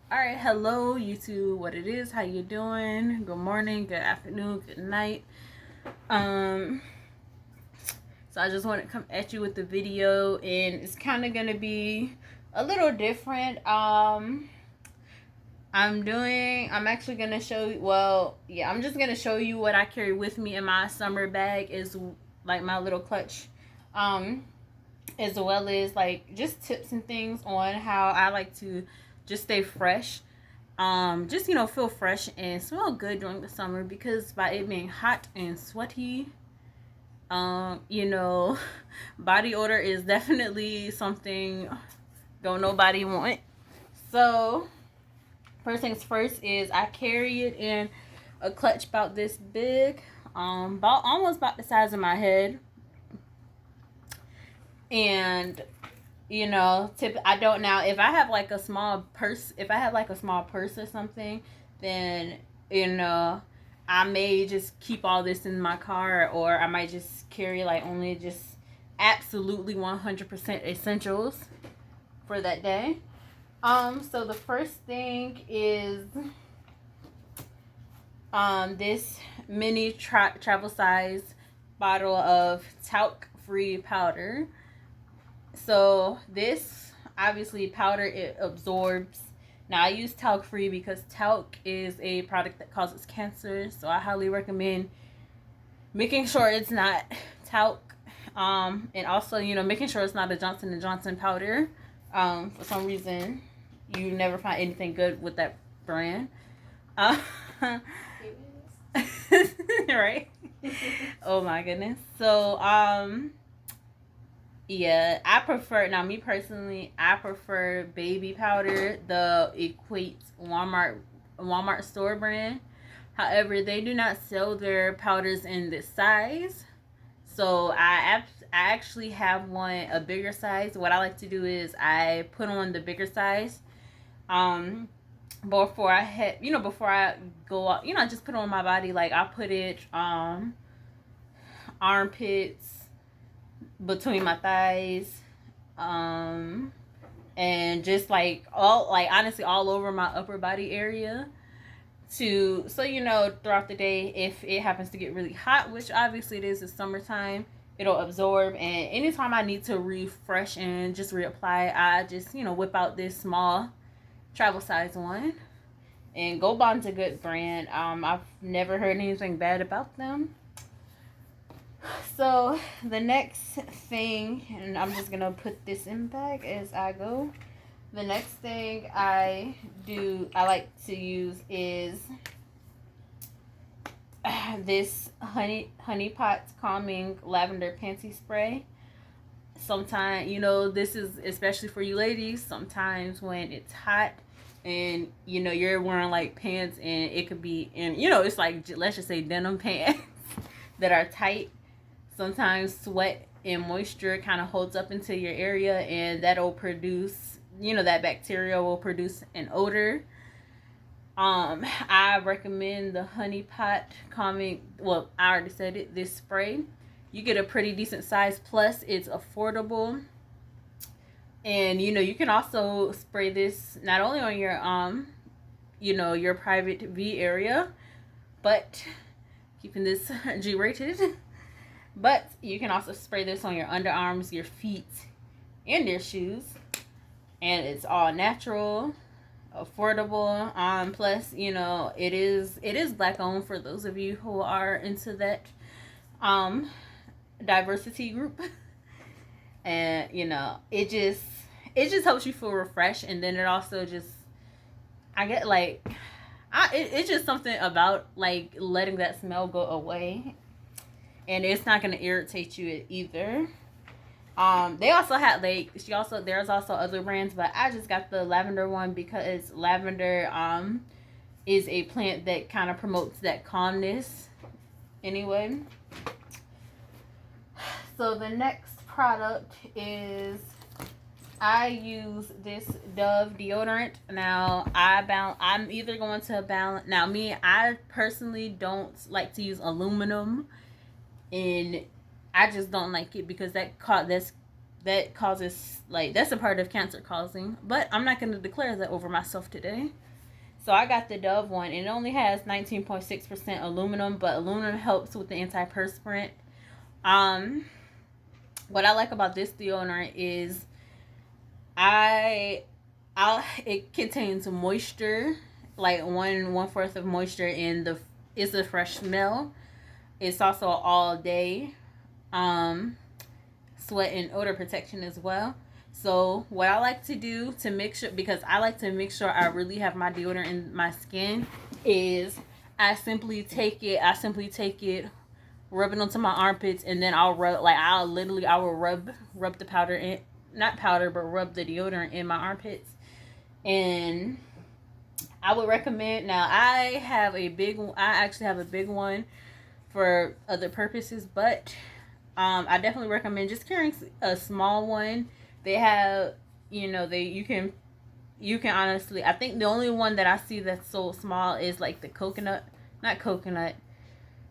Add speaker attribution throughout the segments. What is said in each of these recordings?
Speaker 1: All right, hello YouTube. What it is? How you doing? Good morning, good afternoon, good night. Um, so I just want to come at you with the video, and it's kind of gonna be a little different. I'm actually gonna show you. Well, yeah, I'm just gonna show you what I carry with me in my summer bag is like my little clutch. Um, as well as like just tips and things on how I like to just stay fresh, just feel fresh and smell good during the summer, because by it being hot and sweaty, you know body odor is definitely something don't nobody want. So first things first is I carry it in a clutch about this big, about almost about the size of my head. And I don't, now if I have like a small purse, or something, then I may just keep all this in my car, or I might just carry like only just absolutely 100% essentials for that day. So the first thing is this mini travel size bottle of talc free powder. So this obviously powder, it absorbs. Now I use talc free because talc is a product that causes cancer, so I highly recommend making sure it's not talc, and also making sure it's not a Johnson & Johnson powder. For some reason you never find anything good with that brand. uh, right. Oh my goodness. So yeah, I prefer, now me personally, I prefer baby powder, the Equate Walmart store brand. However, they do not sell their powders in this size. So I actually have one, a bigger size. What I like to do is I put on the bigger size before before I go out, I just put it on my body. Like I put it armpits, between my thighs, and just like honestly all over my upper body area, to so throughout the day, if it happens to get really hot, which obviously it is, the summertime, it'll absorb. And anytime I need to refresh and just reapply, I just whip out this small travel size one. And Go Bond's a good brand. I've never heard anything bad about them. So the next thing, and I'm just gonna put this in bag as I go. The next thing I like to use is this honey pot calming lavender panty spray. Sometimes, this is especially for you ladies. Sometimes when it's hot and you're wearing like pants, and it could be in, it's like, let's just say denim pants that are tight. Sometimes sweat and moisture kind of holds up into your area, and that'll produce, that bacteria will produce an odor. I recommend the honey pot calming, well, I already said it, this spray. You get a pretty decent size, plus it's affordable. And you can also spray this not only on your your private V area, but keeping this G-rated. But you can also spray this on your underarms, your feet, and your shoes. And it's all natural, affordable. Plus, it is black owned, for those of you who are into that diversity group. And it just helps you feel refreshed. And then it also just, I get like, it's just something about like letting that smell go away, and it's not gonna irritate you either. They also had like, there's also other brands, but I just got the lavender one because lavender is a plant that kind of promotes that calmness anyway. So the next product is, I use this Dove deodorant. Now I'm either going to balance. Now I personally don't like to use aluminum, and I just don't like it because that causes, like, that's a part of cancer causing. But I'm not going to declare that over myself today. So I got the Dove one, and it only has 19.6% aluminum, but aluminum helps with the antiperspirant. What I like about this deodorant is it contains moisture, like one fourth of moisture, and it's a fresh smell. It's also all day sweat and odor protection as well. So what I like to do to make sure, because I like to make sure I really have my deodorant in my skin, is I simply take it, rub it onto my armpits, and then I'll rub, like, I will rub the powder in, not powder, but rub the deodorant in my armpits. And I would recommend, now I actually have a big one for other purposes, but I definitely recommend just carrying a small one. They have, you can honestly, I think the only one that I see that's so small is like the not coconut.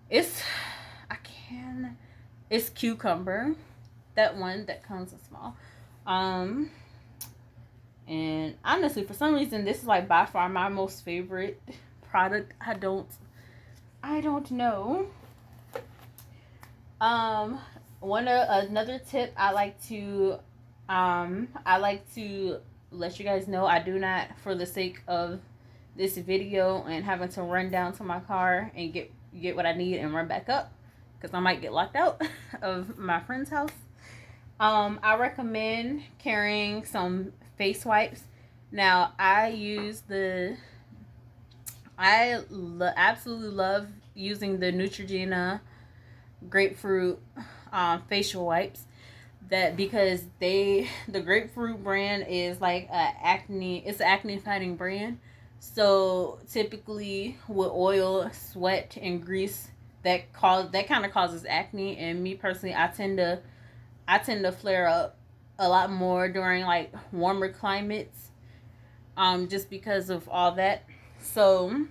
Speaker 1: It's cucumber. That one that comes in small. And honestly, for some reason, this is like by far my most favorite product. I don't know. Another tip I like to let you guys know, I do not, for the sake of this video and having to run down to my car and get what I need and run back up, because I might get locked out of my friend's house. I recommend carrying some face wipes. Now, absolutely love using the Neutrogena grapefruit facial wipes, that because the grapefruit brand is like it's an acne fighting brand. So typically with oil, sweat, and grease, that kind of causes acne. And me personally, I tend to flare up a lot more during like warmer climates, just because of all that. So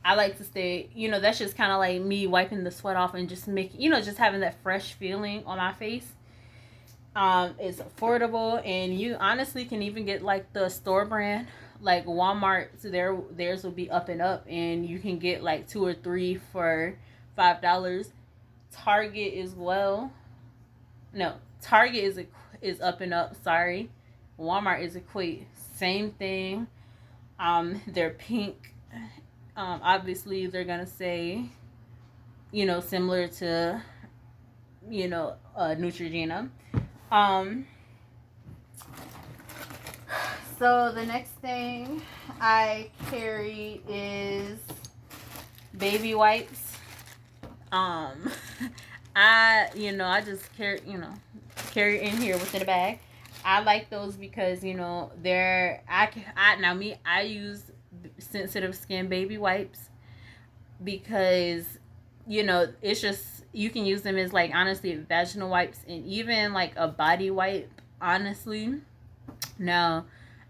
Speaker 1: I like to stay, that's just kind of like me wiping the sweat off and just just having that fresh feeling on my face. It's affordable, and you honestly can even get like the store brand, like Walmart. So theirs will be up and up, and you can get like 2 or 3 for $5. Target as well. No, Target is up and up. Sorry, Walmart is equate. Same thing. They're pink. Obviously they're gonna say, similar to, Neutrogena. So the next thing I carry is baby wipes. I just carry it in here within a bag. I like those because I use sensitive skin baby wipes, because it's just, you can use them as like, honestly, vaginal wipes and even like a body wipe, honestly. Now,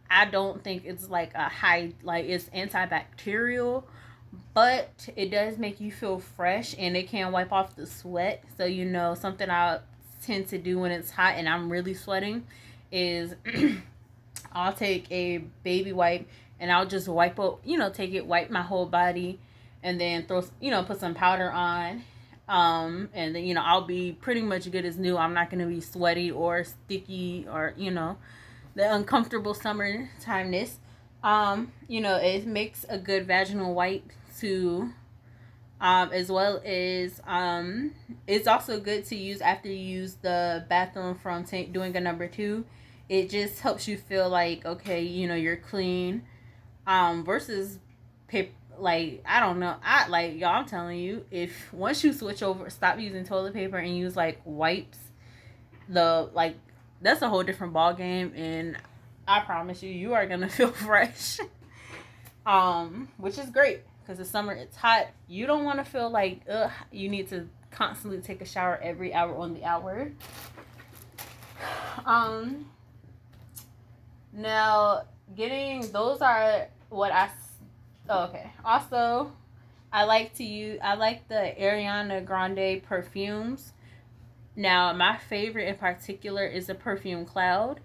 Speaker 1: I don't think it's like it's antibacterial, but it does make you feel fresh, and it can wipe off the sweat. So something I tend to do when it's hot and I'm really sweating is I'll take a baby wipe and I'll just wipe my whole body, and then put some powder on, and then I'll be pretty much good as new. I'm not going to be sweaty or sticky or the uncomfortable summertimeness. It makes a good vaginal wipe too, as well as it's also good to use after you use the bathroom from doing a number 2. It just helps you feel like, okay, you're clean, versus paper. Like, I don't know, y'all, I'm telling you, if once you stop using toilet paper and use like wipes, that's a whole different ball game, and I promise you are gonna feel fresh. Which is great, because the summer, it's hot. You don't want to feel like you need to constantly take a shower every hour on the hour. Now, those are what okay. Also, I like the Ariana Grande perfumes. Now, my favorite in particular is the Perfume Cloud.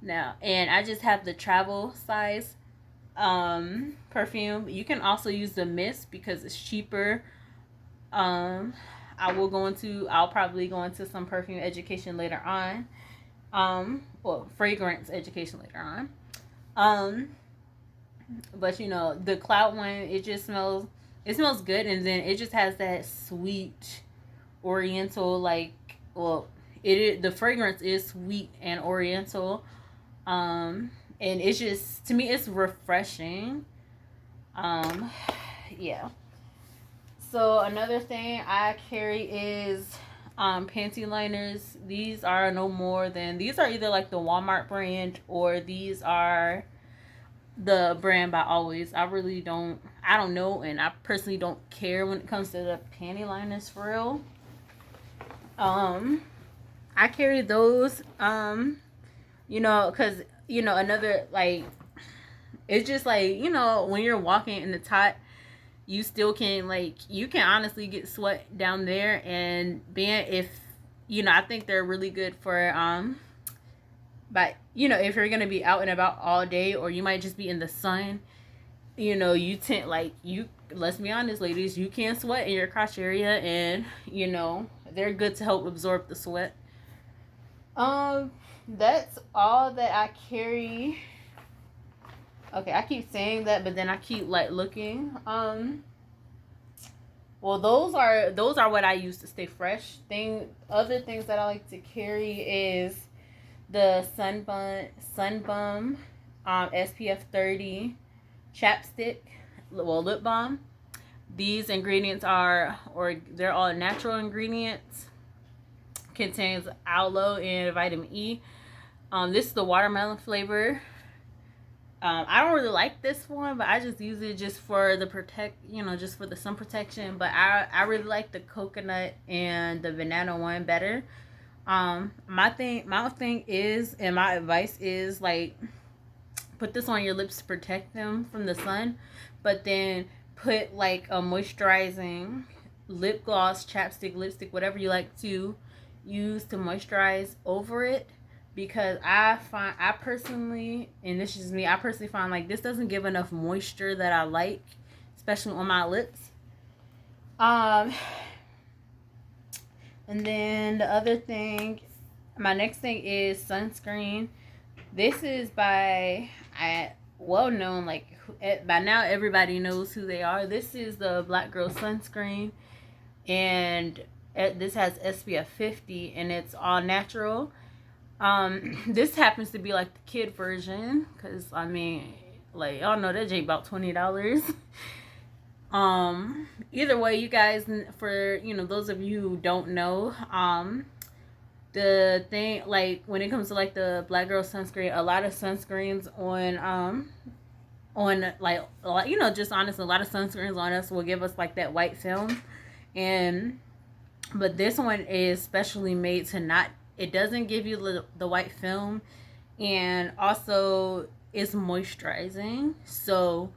Speaker 1: Now, and I just have the travel size perfume. You can also use the mist because it's cheaper. Um, I'll probably go into some perfume education later on. Well, fragrance education later on. Um, but you know, the cloud one, it smells good, and then it just has that sweet oriental, like, well, the fragrance is sweet and oriental. And it's just, to me, it's refreshing. Um, yeah. So another thing I carry is Pantyliners. These are either like the Walmart brand, or these are the brand by Always. I don't know, and I personally don't care when it comes to the panty liners for real. I carry those, because, another, like, it's just like, when you're walking in the tot, you still can, like, you can honestly get sweat down there, and I think they're really good for, but, if you're going to be out and about all day, or you might just be in the sun, let's be honest, ladies, you can sweat in your crotch area, and, they're good to help absorb the sweat. That's all that I carry. Okay, I keep saying that, but then I keep like looking. Well, those are what I use to stay fresh. Other things that I like to carry is the Sun Bum, SPF 30 chapstick, well, lip balm. These ingredients they're all natural ingredients. Contains aloe and vitamin E. This is the watermelon flavor. I don't really like this one, but I just use it just for just for the sun protection. But I really like the coconut and the banana one better. My thing is, and my advice is, like, put this on your lips to protect them from the sun, but then put like a moisturizing lip gloss, chapstick, lipstick, whatever you like to use to moisturize over it, because I personally find like this doesn't give enough moisture that I like, especially on my lips. And then my next thing is sunscreen. This is well known, like, by now everybody knows who they are. This is the Black Girl Sunscreen, and this has SPF 50, and it's all natural. This happens to be like the kid version, because I mean, like, y'all know that ain't about $20. Either way, you guys, for those of you who don't know, the thing, like, when it comes to like the Black Girl Sunscreen, a lot of sunscreens on like, just honestly, a lot of sunscreens on us will give us like that white film, but this one is specially made to not, it doesn't give you the white film, and also it's moisturizing. So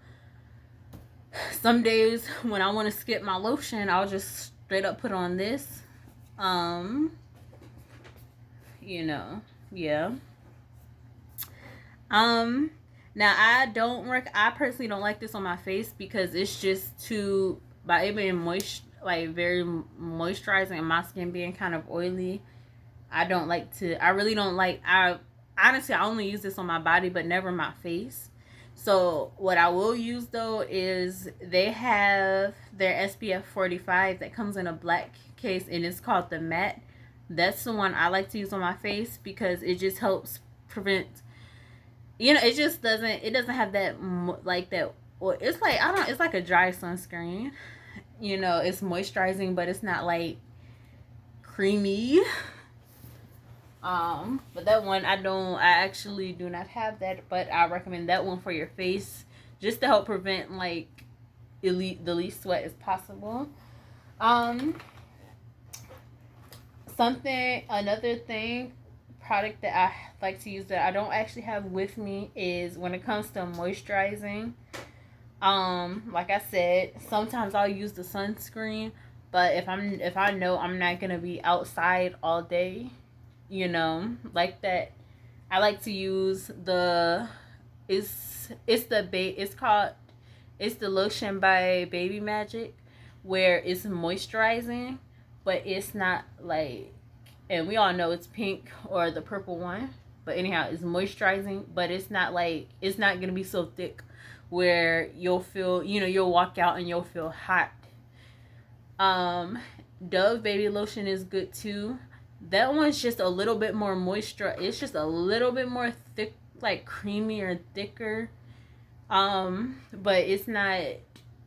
Speaker 1: some days when I want to skip my lotion, I'll just straight up put on this. Yeah. Now I personally don't like this on my face, because it's just too, by it being very moisturizing, and my skin being kind of oily. I really don't like, honestly, I only use this on my body, but never my face. So what I will use though is they have their SPF 45 that comes in a black case, and it's called the matte. That's the one I like to use on my face, because it just helps prevent, it doesn't have that, like, that, or it's like, it's like a dry sunscreen. It's moisturizing, but it's not like creamy. But that one, I actually do not have that, but I recommend that one for your face, just to help prevent, like, the least sweat as possible. Another product that I like to use that I don't actually have with me is, when it comes to moisturizing, like I said, sometimes I'll use the sunscreen, But if I know I'm not gonna be outside all day, you know, like that, I like to use the it's the lotion by Baby Magic, where it's moisturizing, but it's not like, and we all know it's pink or the purple one, but anyhow, it's moisturizing, but it's not like, it's not gonna be so thick where you'll feel, you know, you'll walk out and you'll feel hot. Dove baby lotion is good too. That one's just a little bit more moisture. It's just a little bit more thick, like creamy or thicker. But it's not,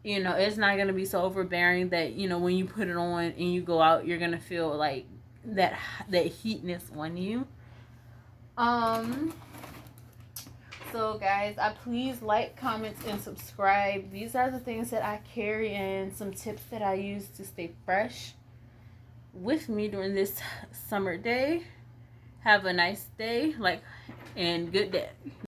Speaker 1: you know, it's not gonna be so overbearing that, you know, when you put it on and you go out, you're gonna feel like that heatness on you. So guys, please like, comment, and subscribe. These are the things that I carry and some tips that I use to stay fresh with me during this summer day. Have a nice day, and good day.